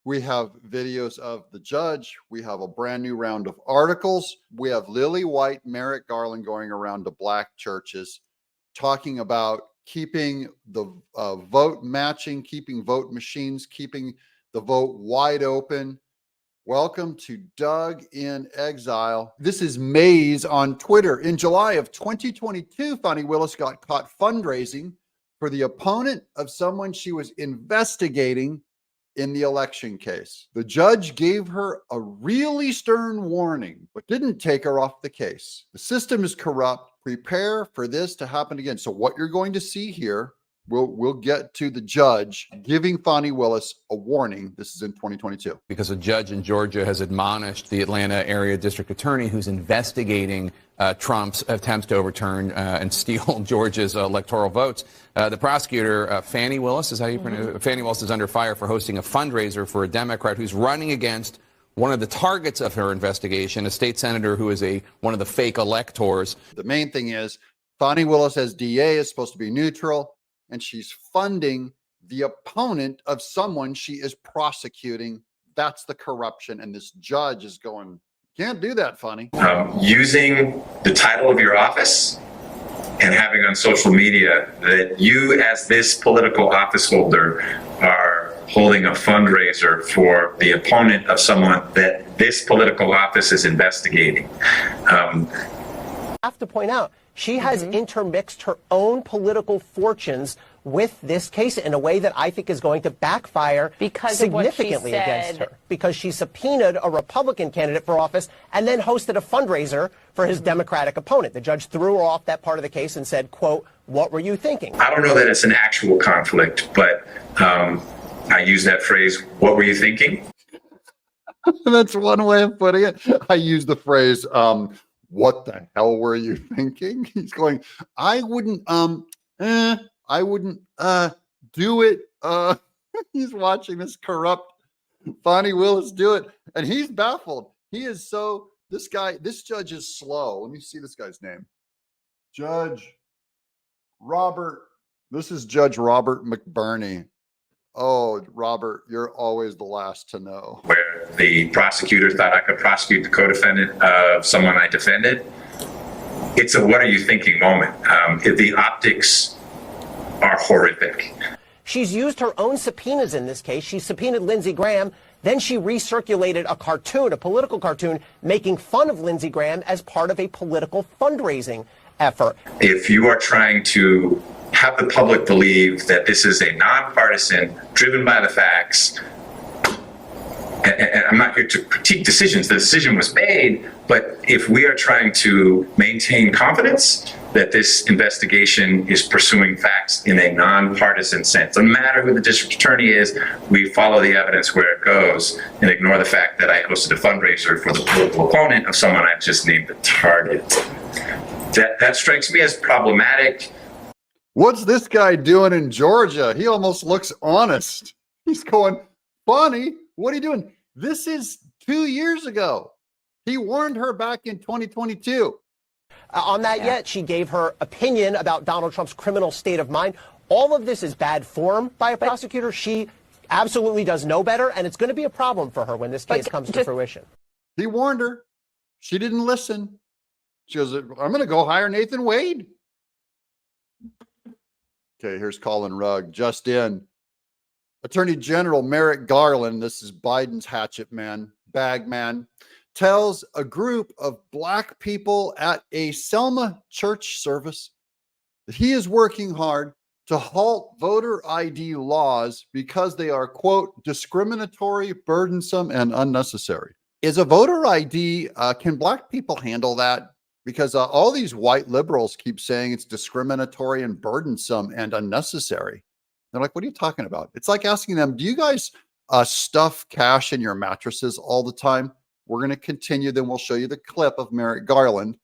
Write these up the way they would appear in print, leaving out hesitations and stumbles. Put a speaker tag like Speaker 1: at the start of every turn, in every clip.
Speaker 1: We have videos of the judge. We have a brand new round of articles. We have Lily White, Merrick Garland going around to black churches talking about keeping the vote matching, keeping vote machines, keeping the vote wide open. Welcome to Doug in Exile. This is Maze on Twitter. In July of 2022, Fani Willis got caught fundraising for the opponent of someone she was investigating in the election case. The judge gave her a really stern warning, but didn't take her off the case. The system is corrupt. Prepare for this to happen again. So what you're going to see here, we'll get to the judge giving Fani Willis a warning. This is in 2022.
Speaker 2: Because a judge in Georgia has admonished the Atlanta area district attorney who's investigating Trump's attempts to overturn and steal Georgia's electoral votes. The prosecutor, Fani Willis, is how you pronounce it? Fani Willis is under fire for hosting a fundraiser for a Democrat who's running against one of the targets of her investigation, a state senator who is one of the fake electors.
Speaker 1: The main thing is Fani Willis as DA is supposed to be neutral, and she's funding the opponent of someone she is prosecuting. That's the corruption. And this judge is going, can't do that, Fani.
Speaker 3: Using the title of your office and having on social media that you, as this political office holder, are holding a fundraiser for the opponent of someone that this political office is investigating.
Speaker 4: I have to point out, she has intermixed her own political fortunes with this case in a way that I think is going to backfire significantly against her, because she subpoenaed a Republican candidate for office and then hosted a fundraiser for his Democratic opponent. The judge threw her off that part of the case and said, quote, "What were you thinking?"
Speaker 3: I don't know that it's an actual conflict, but I use that phrase, "What were you thinking?"
Speaker 1: That's one way of putting it. I use the phrase, "What the hell were you thinking?" He's going, I wouldn't do it. He's watching this corrupt Fani Willis do it, and he's baffled. He is this judge is slow. Let me see this guy's name. Judge Robert. This is Judge Robert McBurney. Oh, Robert, you're always the last to know.
Speaker 3: Where the prosecutor thought I could prosecute the co-defendant of someone I defended. It's a "what are you thinking" moment. The optics are horrific.
Speaker 4: She's used her own subpoenas in this case. She subpoenaed Lindsey Graham. Then she recirculated a cartoon, a political cartoon, making fun of Lindsey Graham as part of a political fundraising effort.
Speaker 3: If you are trying to have the public believe that this is a nonpartisan, driven by the facts, and I'm not here to critique decisions, the decision was made, but if we are trying to maintain confidence that this investigation is pursuing facts in a nonpartisan sense, no matter who the district attorney is, we follow the evidence where it goes and ignore the fact that I hosted a fundraiser for the political opponent of someone I've just named the target. That strikes me as problematic.
Speaker 1: What's this guy doing in Georgia? He almost looks honest. He's going, "Fani, what are you doing?" This is 2 years ago. He warned her back in 2022.
Speaker 4: On that yet, she gave her opinion about Donald Trump's criminal state of mind. All of this is bad form by a prosecutor. She absolutely does know better, and it's going to be a problem for her when this case comes to fruition.
Speaker 1: He warned her. She didn't listen. She goes, "I'm going to go hire Nathan Wade." Okay, here's Colin Rugg. Just in. Attorney General Merrick Garland, this is Biden's hatchet man, bag man, tells a group of black people at a Selma church service that he is working hard to halt voter ID laws because they are, quote, "discriminatory, burdensome, and unnecessary." Is a voter ID, can black people handle that? Because all these white liberals keep saying it's discriminatory and burdensome and unnecessary. They're like, what are you talking about? It's like asking them, do you guys stuff cash in your mattresses all the time? We're going to continue. Then we'll show you the clip of Merrick Garland.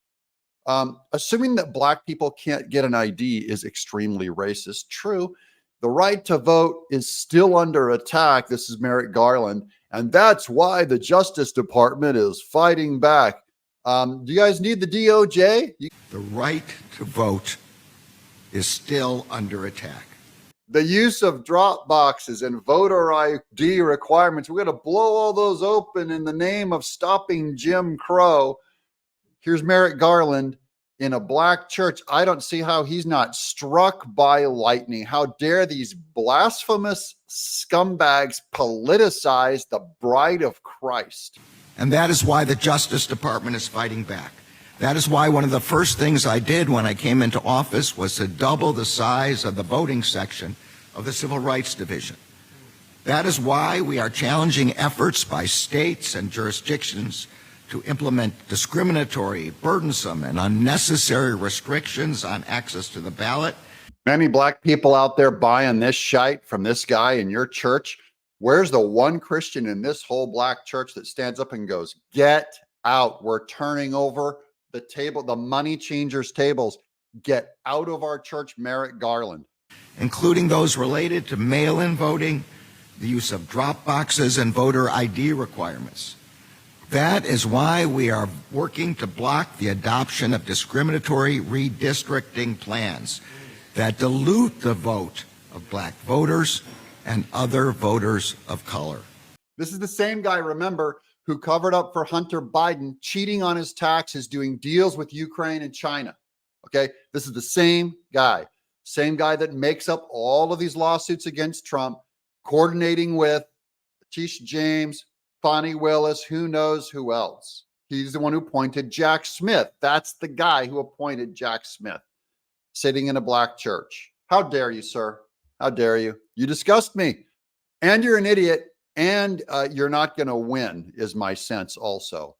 Speaker 1: Assuming that black people can't get an ID is extremely racist. True. The right to vote is still under attack. This is Merrick Garland. And that's why the Justice Department is fighting back. Do you guys need the DOJ?
Speaker 5: The right to vote is still under attack.
Speaker 1: The use of drop boxes and voter ID requirements. We're going to blow all those open in the name of stopping Jim Crow. Here's Merrick Garland in a black church. I don't see how he's not struck by lightning. How dare these blasphemous scumbags politicize the bride of Christ?
Speaker 5: And that is why the Justice Department is fighting back. That is why one of the first things I did when I came into office was to double the size of the voting section of the Civil Rights Division. That is why we are challenging efforts by states and jurisdictions to implement discriminatory, burdensome, and unnecessary restrictions on access to the ballot.
Speaker 1: Many black people out there buying this shite from this guy in your church. Where's the one Christian in this whole black church that stands up and goes, get out? We're turning over the table, the money changers' tables. Get out of our church, Merrick Garland.
Speaker 5: Including those related to mail-in voting, the use of drop boxes, and voter ID requirements. That is why we are working to block the adoption of discriminatory redistricting plans that dilute the vote of black voters and other voters of color.
Speaker 1: This is the same guy, remember, who covered up for Hunter Biden, cheating on his taxes, doing deals with Ukraine and China. Okay, this is the same guy that makes up all of these lawsuits against Trump, coordinating with Tisha James, Fani Willis, who knows who else. He's the one who appointed Jack Smith. That's the guy who appointed Jack Smith, sitting in a black church. How dare you, sir? How dare you? You disgust me. And you're an idiot. And you're not going to win, is my sense also.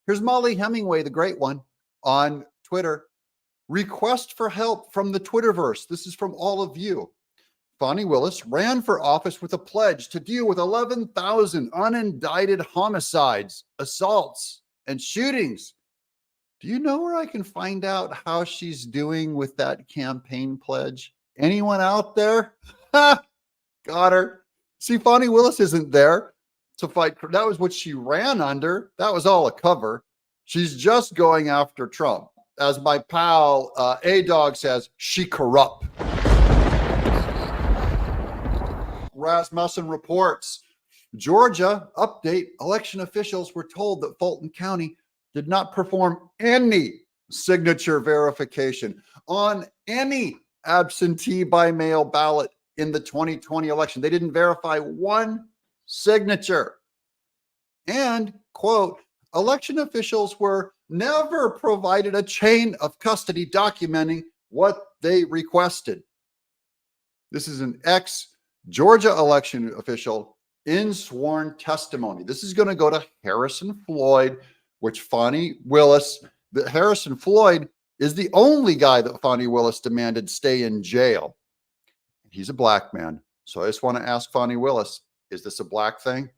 Speaker 1: Here's Molly Hemingway, the great one, on Twitter. Request for help from the Twitterverse. This is from all of you. Fani Willis ran for office with a pledge to deal with 11,000 unindicted homicides, assaults, and shootings. Do you know where I can find out how she's doing with that campaign pledge? Anyone out there? Ha! Got her. See, Fani Willis isn't there to fight. That was what she ran under. That was all a cover. She's just going after Trump. As my pal A-Dog says, she corrupt. Rasmussen reports, Georgia update, election officials were told that Fulton County did not perform any signature verification on any absentee by mail ballot in the 2020 election. They didn't verify one signature. And, quote, election officials were never provided a chain of custody documenting what they requested. This is an ex-Georgia election official in sworn testimony. This is going to go to Harrison Floyd, which Fani Willis, Harrison Floyd is the only guy that Fani Willis demanded stay in jail. He's a black man. So I just want to ask Fani Willis, is this a black thing?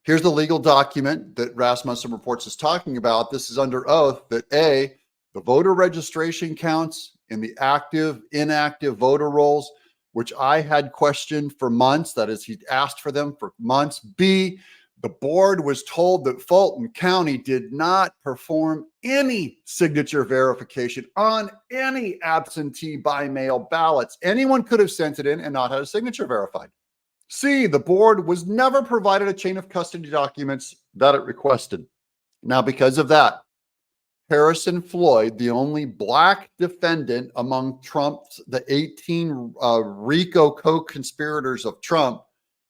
Speaker 1: Here's the legal document that Rasmussen Reports is talking about. This is under oath that A, the voter registration counts in the active, inactive voter rolls, which I had questioned for months. That is, he asked for them for months. B, the board was told that Fulton County did not perform any signature verification on any absentee by mail ballots. Anyone could have sent it in and not had a signature verified. C, the board was never provided a chain of custody documents that it requested. Now, because of that, Harrison Floyd, the only black defendant among Trump's, the 18 RICO co-conspirators of Trump,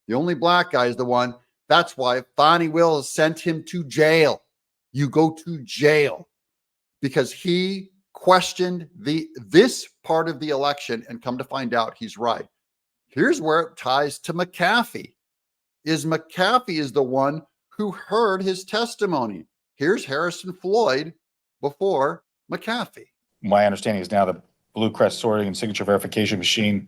Speaker 1: the only black guy is the one. That's why Fani Willis sent him to jail. You go to jail because he questioned this part of the election, and come to find out he's right. Here's where it ties to McAfee. McAfee is the one who heard his testimony. Here's Harrison Floyd before McAfee.
Speaker 6: My understanding is now the Blue Crest sorting and signature verification machine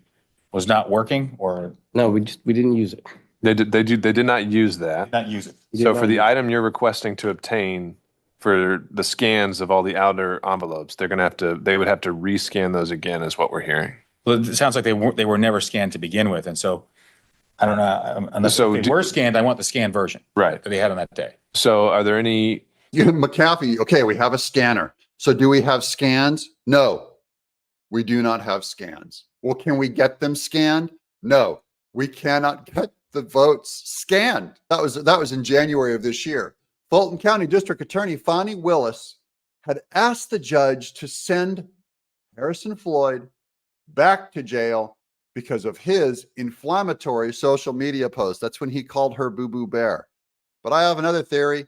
Speaker 6: was not working, or
Speaker 7: No, we didn't use it.
Speaker 8: They did not use that.
Speaker 6: not use it.
Speaker 8: So for the item you're requesting to obtain for the scans of all the outer envelopes, they would have to rescan those again, is what we're hearing.
Speaker 6: Well, it sounds like they were never scanned to begin with, and so I don't know unless they were scanned. I want the scanned version,
Speaker 8: Right.
Speaker 6: that they had on that day.
Speaker 8: So are there any?
Speaker 1: McAfee, okay, we have a scanner. So do we have scans? No, we do not have scans. Well, can we get them scanned? no, we cannot get the votes scanned. That was in January of this year. Fulton County District Attorney Fani Willis had asked the judge to send Harrison Floyd back to jail because of his inflammatory social media post. That's when he called her boo-boo bear. But I have another theory.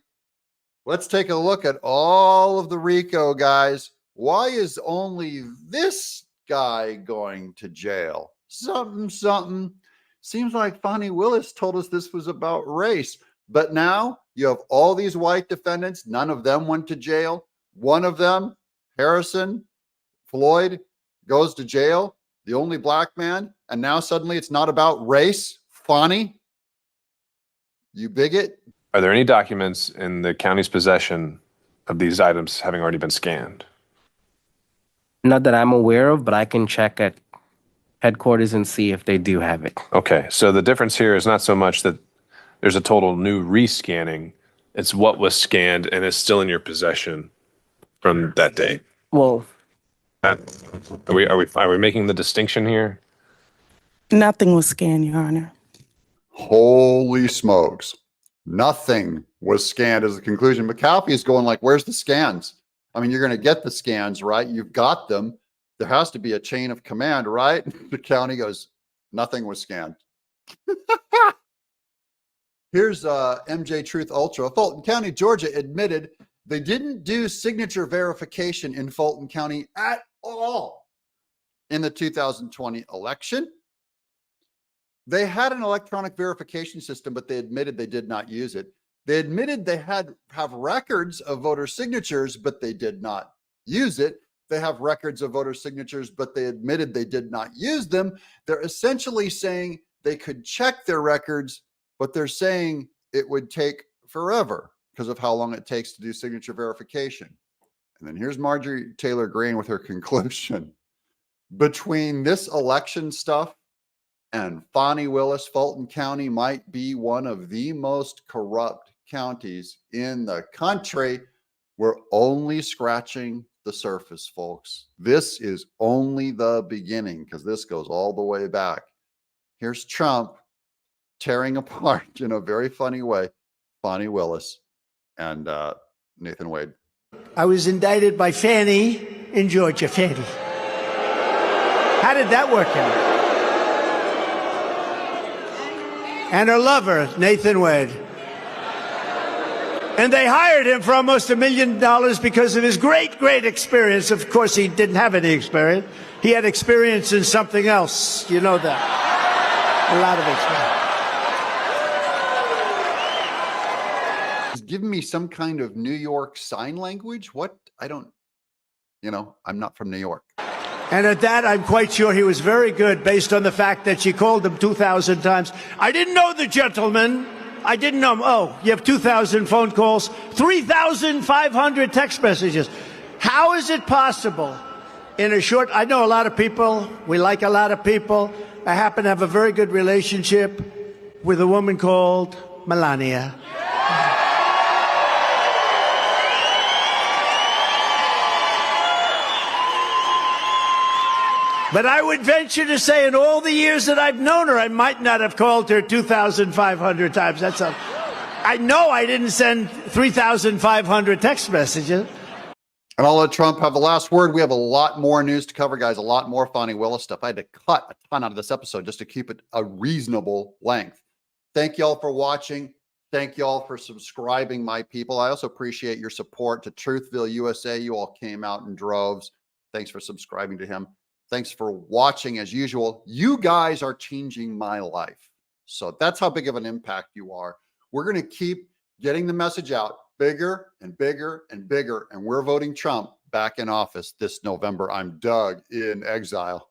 Speaker 1: Let's take a look at all of the RICO guys. Why is only this guy going to jail? Something. Seems like Fani Willis told us this was about race. But now you have all these white defendants. None of them went to jail. One of them, Harrison Floyd, goes to jail. The only black man. And now suddenly it's not about race. Fani, you bigot.
Speaker 8: Are there any documents in the county's possession of these items having already been scanned?
Speaker 7: Not that I'm aware of, but I can check at headquarters and see if they do have it.
Speaker 8: Okay, so the difference here is not so much that there's a total new rescanning, it's what was scanned and is still in your possession from that date.
Speaker 7: Well,
Speaker 8: Are we making the distinction here?
Speaker 9: Nothing was scanned, Your Honor.
Speaker 1: Holy smokes. Nothing was scanned as a conclusion. McAfee is going like, where's the scans? I mean, you're going to get the scans, right? You've got them. There has to be a chain of command, right? The county goes, nothing was scanned. Here's MJ Truth Ultra. Fulton County, Georgia admitted they didn't do signature verification in Fulton County at all in the 2020 election. They had an electronic verification system, but they admitted they did not use it. They admitted they have records of voter signatures, but they did not use it. They have records of voter signatures, but they admitted they did not use them. They're essentially saying they could check their records, but they're saying it would take forever because of how long it takes to do signature verification. And then here's Marjorie Taylor Greene with her conclusion. Between this election stuff and Fani Willis, Fulton County might be one of the most corrupt counties in the country. We're only scratching the surface, folks. This is only the beginning because this goes all the way back. Here's Trump tearing apart in a very funny way Fani Willis and Nathan Wade.
Speaker 10: I was indicted by Fani in Georgia. Fani. How did that work out? And her lover, Nathan Wade. And they hired him for almost $1 million because of his great experience. Of course, he didn't have any experience. He had experience in something else. You know that. A lot of experience.
Speaker 1: He's giving me some kind of New York sign language. What? I don't, I'm not from New York.
Speaker 10: And at that, I'm quite sure he was very good based on the fact that she called him 2,000 times. I didn't know the gentleman. I didn't know him. Oh, you have 2,000 phone calls, 3,500 text messages. How is it possible in a short, I know a lot of people. We like a lot of people. I happen to have a very good relationship with a woman called Melania. But I would venture to say in all the years that I've known her, I might not have called her 2,500 times. I know I didn't send 3,500 text messages.
Speaker 1: And I'll let Trump have the last word. We have a lot more news to cover, guys, a lot more Fani Willis stuff. I had to cut a ton out of this episode just to keep it a reasonable length. Thank y'all for watching. Thank y'all for subscribing, my people. I also appreciate your support to Truthville USA. You all came out in droves. Thanks for subscribing to him. Thanks for watching as usual. You guys are changing my life. So that's how big of an impact you are. We're going to keep getting the message out bigger and bigger and bigger. And we're voting Trump back in office this November. I'm Doug in Exile.